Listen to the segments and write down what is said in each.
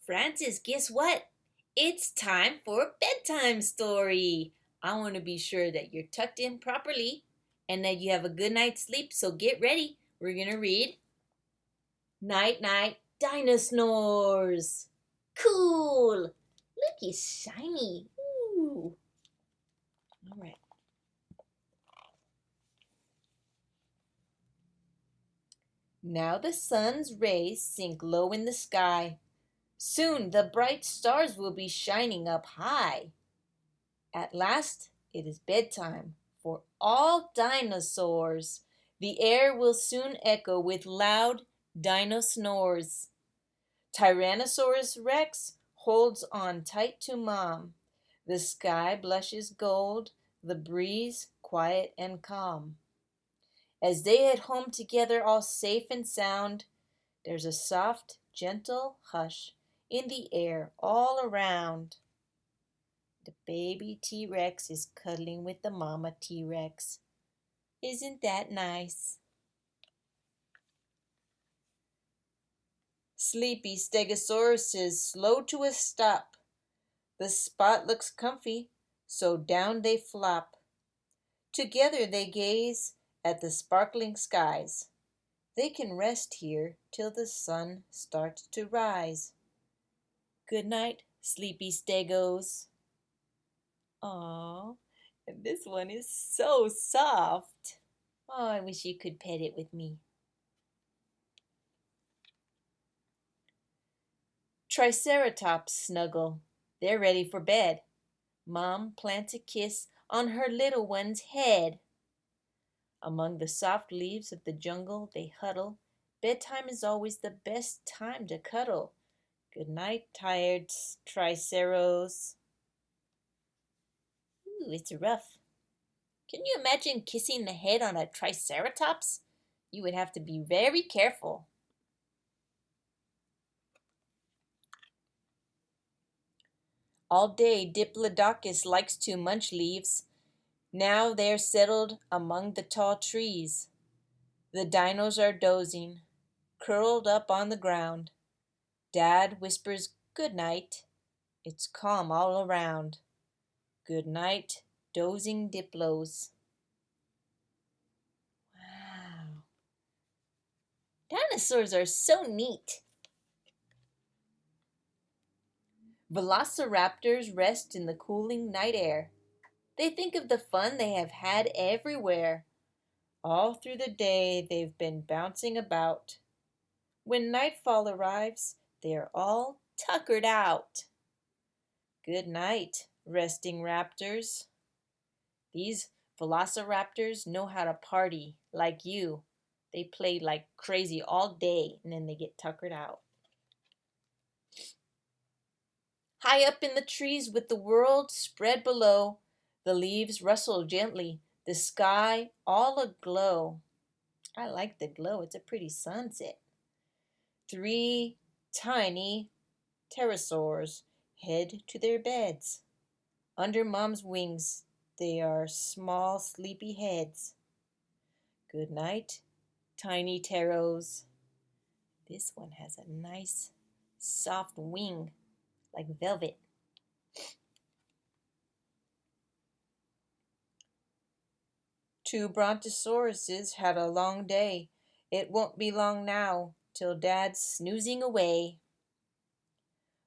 Francis, guess what? It's time for a bedtime story. I want to be sure that you're tucked in properly and that you have a good night's sleep, so get ready. We're going to read Night Night Dino Snores. Cool! Look, it's shiny. Ooh. All right. Now the sun's rays sink low in the sky. Soon the bright stars will be shining up high. At last, it is bedtime for all dinosaurs. The air will soon echo with loud dino snores. Tyrannosaurus Rex holds on tight to Mom. The sky blushes gold, the breeze quiet and calm. As they head home together, all safe and sound, there's a soft, gentle hush in the air all around. The baby T-Rex is cuddling with the mama T-Rex. Isn't that nice? Sleepy Stegosauruses slow to a stop. The spot looks comfy, so down they flop. Together they gaze at the sparkling skies. They can rest here till the sun starts to rise. Good night, sleepy Stegos. Aww, and this one is so soft. Oh, I wish you could pet it with me. Triceratops snuggle. They're ready for bed. Mom plants a kiss on her little one's head. Among the soft leaves of the jungle they huddle. Bedtime is always the best time to cuddle. Good night, tired Triceros. Ooh, it's rough. Can you imagine kissing the head on a Triceratops? You would have to be very careful. All day Diplodocus likes to munch leaves. Now they're settled among the tall trees. The dinos are dozing, curled up on the ground. Dad whispers good night. It's calm all around. Good night, dozing Diplos. Wow. Dinosaurs are so neat. Velociraptors rest in the cooling night air. They think of the fun they have had everywhere. All through the day they've been bouncing about. When nightfall arrives, they are all tuckered out. Good night, resting raptors. These velociraptors know how to party like you. They play like crazy all day and then they get tuckered out. High up in the trees with the world spread below, the leaves rustle gently, the sky all aglow. I like the glow, it's a pretty sunset. 3 tiny pterosaurs head to their beds. Under Mom's wings, they are small, sleepy heads. Good night, tiny pteros. This one has a nice, soft wing, like velvet. Two brontosauruses had a long day. It won't be long now till Dad's snoozing away.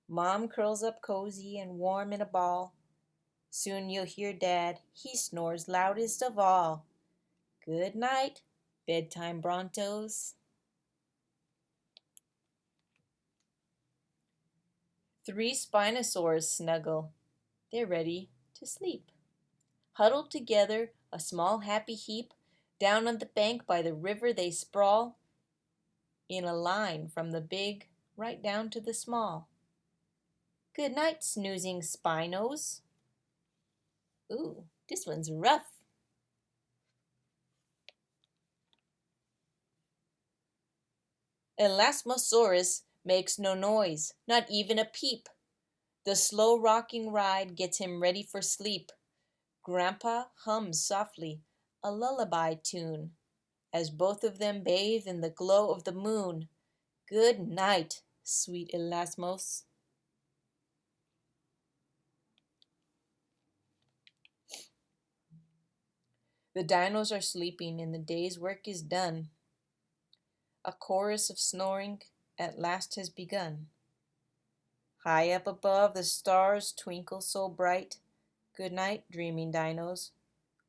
Mom curls up cozy and warm in a ball. Soon you'll hear Dad, he snores loudest of all. Good night, bedtime Brontos. 3 Spinosaurs snuggle. They're ready to sleep. Huddled together, a small happy heap, down on the bank by the river they sprawl, in a line from the big right down to the small. Good night, snoozing Spinos. Ooh, this one's rough. Elasmosaurus makes no noise, not even a peep. The slow rocking ride gets him ready for sleep. Grandpa hums softly a lullaby tune as both of them bathe in the glow of the moon. Good night, sweet Elasmos. The dinos are sleeping and the day's work is done. A chorus of snoring at last has begun. High up above, the stars twinkle so bright. Good night, dreaming dinos.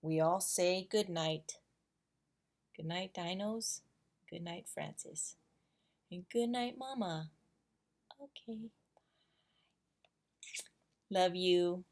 We all say good night. Good night, dinos. Good night, Francis. And good night, Mama. Okay. Love you.